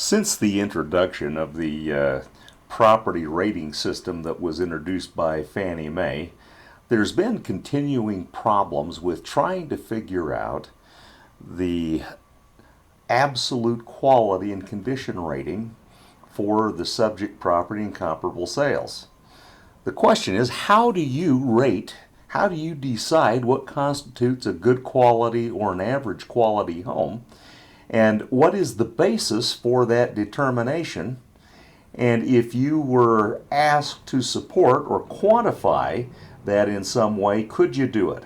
Since the introduction of the property rating system that was introduced by Fannie Mae, there's been continuing problems with trying to figure out the absolute quality and condition rating for the subject property and comparable sales. The question is, how do you rate, how do you decide what constitutes a good quality or an average quality home? And what is the basis for that determination? And if you were asked to support or quantify that in some way, could you do it?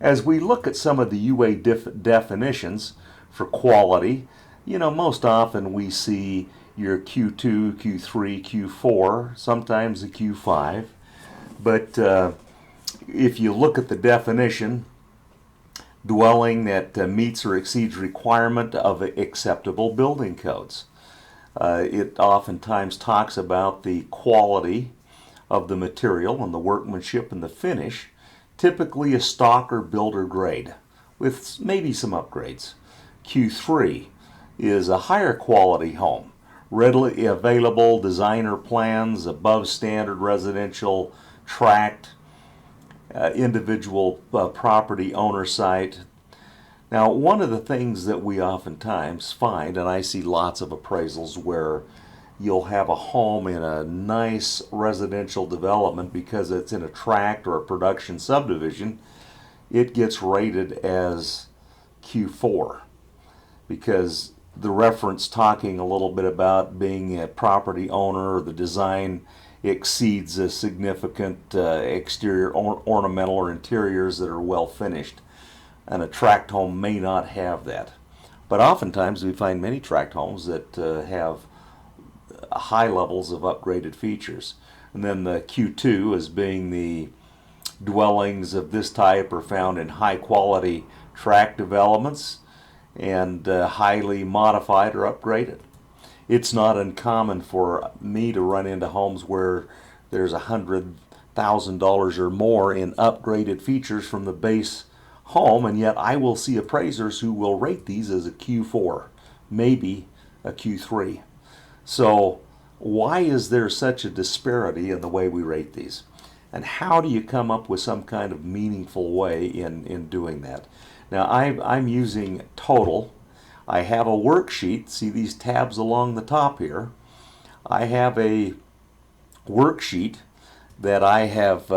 As we look at some of the UA definitions for quality, most often we see your Q2, Q3, Q4, sometimes a Q5. But if you look at the definition, dwelling that meets or exceeds requirement of acceptable building codes. It oftentimes talks about the quality of the material and the workmanship and the finish, typically a stock or builder grade, with maybe some upgrades. Q3 is a higher quality home, readily available designer plans, above standard residential tract, individual property owner site. Now, one of the things that we oftentimes find, and I see lots of appraisals where you'll have a home in a nice residential development because it's in a tract or a production subdivision, it gets rated as Q4 because the reference talking a little bit about being a property owner or the design exceeds a significant exterior ornamental or interiors that are well finished. And a tract home may not have that. But oftentimes we find many tract homes that have high levels of upgraded features. And then the Q2 as being the dwellings of this type are found in high quality tract developments and highly modified or upgraded. It's not uncommon for me to run into homes where there's $100,000 or more in upgraded features from the base home, and yet I will see appraisers who will rate these as a Q4, maybe a Q3. So why is there such a disparity in the way we rate these? And how do you come up with some kind of meaningful way in doing that? Now I'm using total. I have a worksheet. See these tabs along the top here? I have a worksheet that I have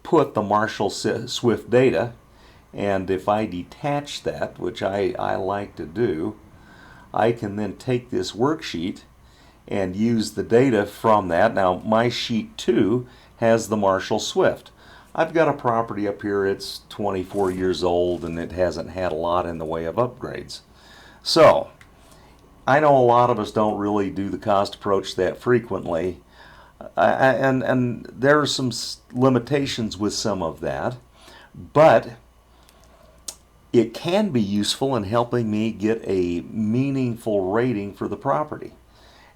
put the Marshall Swift data, and if I detach that, which I like to do, I can then take this worksheet and use the data from that. Now my sheet 2 has the Marshall Swift. I've got a property up here, it's 24 years old and it hasn't had a lot in the way of upgrades. So, I know a lot of us don't really do the cost approach that frequently, and there are some limitations with some of that, but it can be useful in helping me get a meaningful rating for the property.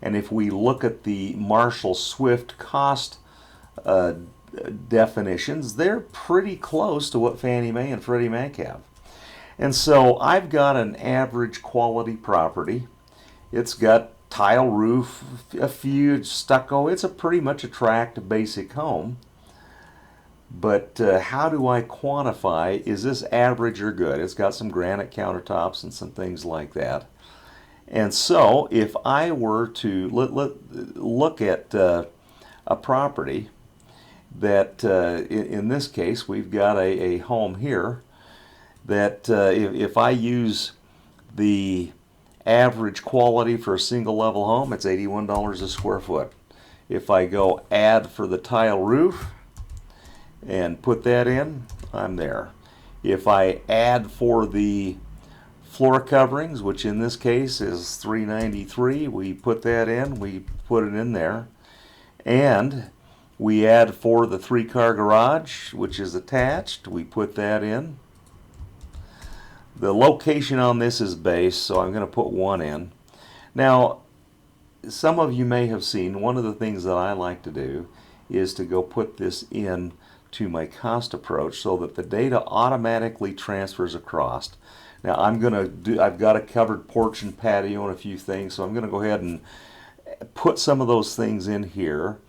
And if we look at the Marshall Swift cost definitions, they're pretty close to what Fannie Mae and Freddie Mac have. And so I've got an average quality property. It's got tile roof, a few stucco. It's pretty much a tract basic home. But how do I quantify, is this average or good? It's got some granite countertops and some things like that. And so if I were to look at a property that, in this case, we've got a home here, that if I use the average quality for a single level home, it's $81 a square foot. If I go add for the tile roof and put that in, I'm there. If I add for the floor coverings, which in this case is $393, we put that in, we put it in there. And we add for the 3-car garage, which is attached, we put that in. The location on this is base, so I'm going to put 1 in. Now, some of you may have seen, one of the things that I like to do is to go put this in to my cost approach so that the data automatically transfers across. Now I've got a covered porch and patio and a few things, so I'm going to go ahead and put some of those things in here.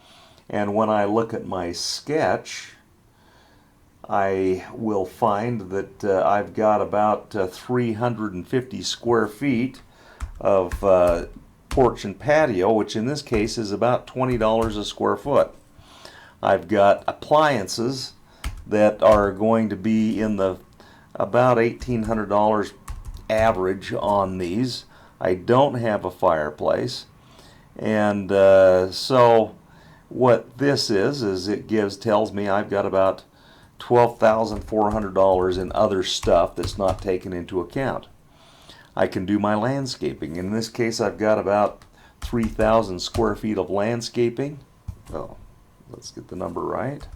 And when I look at my sketch, I will find that I've got about 350 square feet of porch and patio, which in this case is about $20 a square foot. I've got appliances that are going to be in the about $1,800 average on these. I don't have a fireplace, and so what this is it tells me I've got about $12,400 in other stuff that's not taken into account. I can do my landscaping. In this case, I've got about 3,000 square feet of landscaping. Oh, let's get the number right.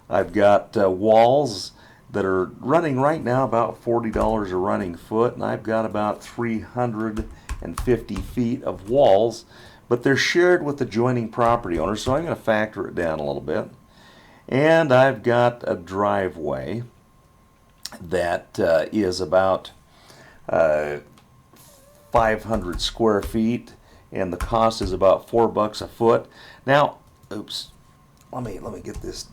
I've got walls that are running right now about $40 a running foot, and I've got about 350 feet of walls, but they're shared with adjoining property owners, so I'm going to factor it down a little bit. And I've got a driveway that is about 500 square feet, and the cost is about $4 a foot. Now, oops, let me get this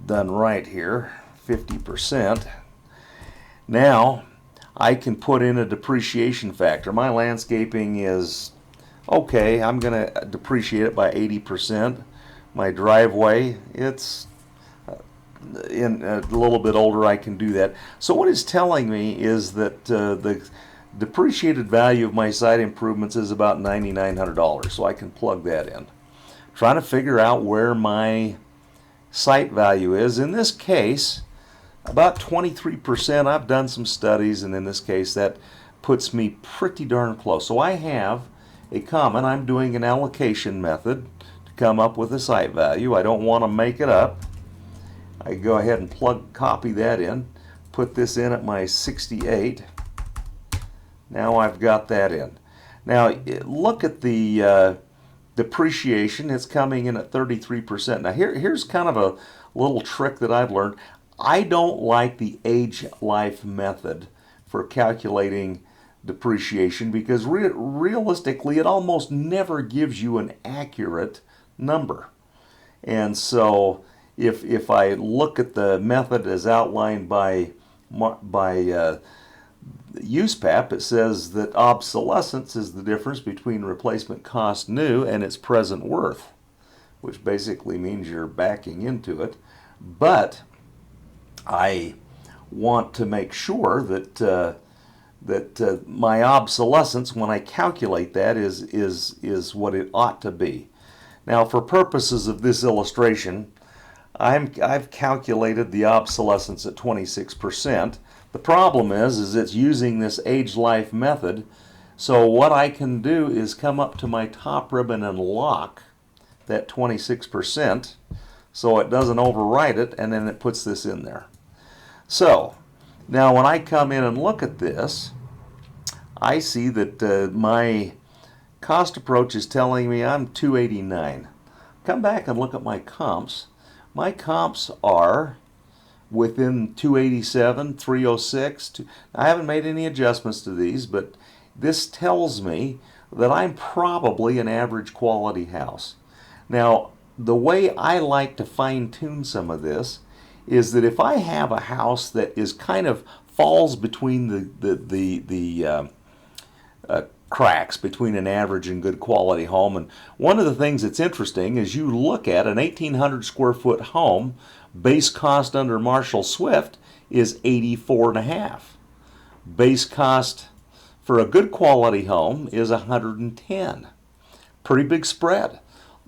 done right here. 50%. Now I can put in a depreciation factor. My landscaping is okay. I'm going to depreciate it by 80%. My driveway, it's in a little bit older. I can do that. So what it's telling me is that the depreciated value of my site improvements is about $9,900. So I can plug that in. Trying to figure out where my site value is. In this case, about 23%. I've done some studies, and in this case that puts me pretty darn close. So I have a comment. I'm doing an allocation method to come up with a site value. I don't want to make it up. I go ahead and copy that in, put this in at my 68. Now I've got that in. Now look at the depreciation. It's coming in at 33%. Now here's kind of a little trick that I've learned. I don't like the age life method for calculating depreciation because realistically it almost never gives you an accurate number. And so if I look at the method as outlined by USPAP, it says that obsolescence is the difference between replacement cost new and its present worth, which basically means you're backing into it. But I want to make sure that my obsolescence, when I calculate that, is what it ought to be. Now, for purposes of this illustration, I've calculated the obsolescence at 26%. The problem is it's using this age life method. So what I can do is come up to my top ribbon and lock that 26% so it doesn't overwrite it, and then it puts this in there. So now when I come in and look at this, I see that my cost approach is telling me I'm 289. Come back and look at my comps. My comps are within 287, 306. I haven't made any adjustments to these, but this tells me that I'm probably an average quality house. Now, the way I like to fine-tune some of this is that if I have a house that is kind of falls between the cracks between an average and good quality home, and one of the things that's interesting is you look at an 1,800 square foot home, base cost under Marshall Swift is 84.5. Base cost for a good quality home is 110. Pretty big spread.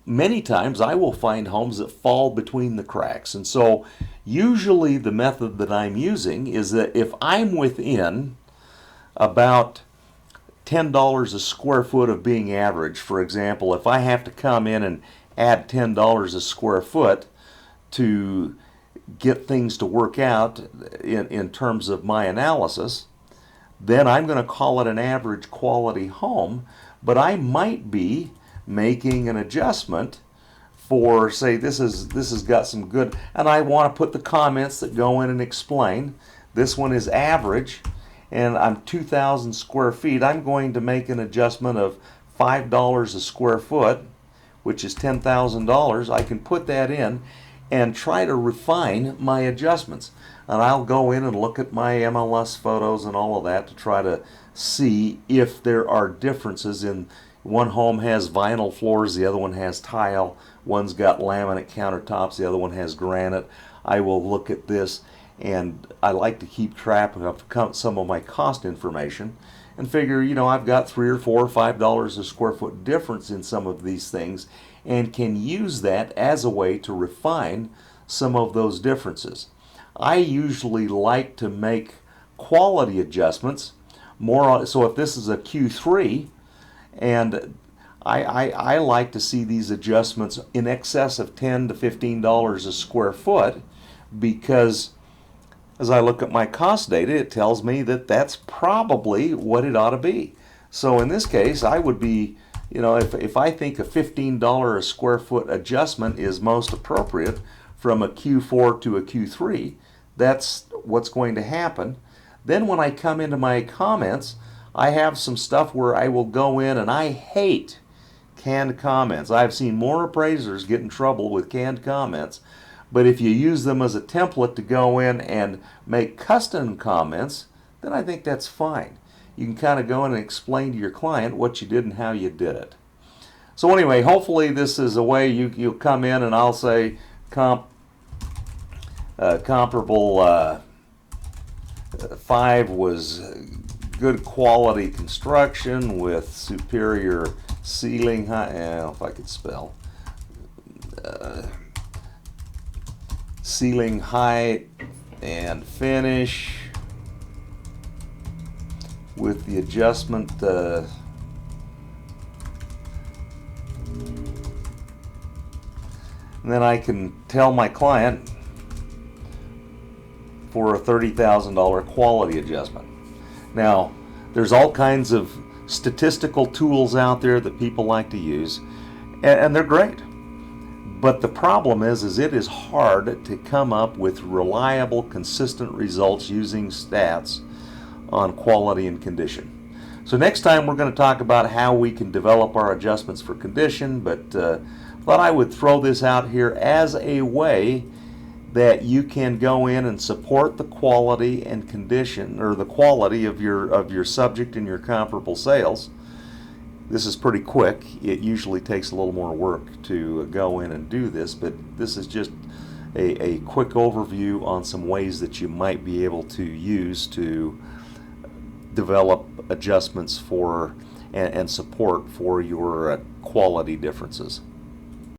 Many times I will find homes that fall between the cracks, and so usually the method that I'm using is that if I'm within about $10 a square foot of being average, for example, if I have to come in and add $10 a square foot to get things to work out in terms of my analysis, then I'm going to call it an average quality home, but I might be making an adjustment for, say, this has got some good, and I want to put the comments that go in and explain This one is average, and I'm 2,000 square feet. I'm going to make an adjustment of $5 a square foot, which is $10,000. I can put that in and try to refine my adjustments. And I'll go in and look at my MLS photos and all of that to try to see if there are differences in one home has vinyl floors, the other one has tile, one's got laminate countertops, the other one has granite. I will look at this, and I like to keep track of some of my cost information and figure, I've got $3 or $4 or $5 a square foot difference in some of these things, and can use that as a way to refine some of those differences. I usually like to make quality adjustments more. So if this is a Q3, and I like to see these adjustments in excess of $10 to $15 a square foot, because as I look at my cost data, it tells me that that's probably what it ought to be. So in this case, I would be, if I think a $15 a square foot adjustment is most appropriate from a Q4 to a Q3, that's what's going to happen. Then when I come into my comments, I have some stuff where I will go in, and I hate canned comments. I've seen more appraisers get in trouble with canned comments, but if you use them as a template to go in and make custom comments, then I think that's fine. You can kind of go in and explain to your client what you did and how you did it. So anyway, hopefully this is a way you'll come in and I'll say comparable 5 was good quality construction with superior ceiling height. I don't know if I could spell. Ceiling height and finish with the adjustment. And then I can tell my client for a $30,000 quality adjustment. Now, there's all kinds of statistical tools out there that people like to use, and they're great. But the problem is it is hard to come up with reliable, consistent results using stats on quality and condition. So next time we're going to talk about how we can develop our adjustments for condition, but thought I would throw this out here as a way that you can go in and support the quality and condition, or the quality of your subject and your comparable sales. This is pretty quick. It usually takes a little more work to go in and do this, but this is just a quick overview on some ways that you might be able to use to develop adjustments for and support for your quality differences.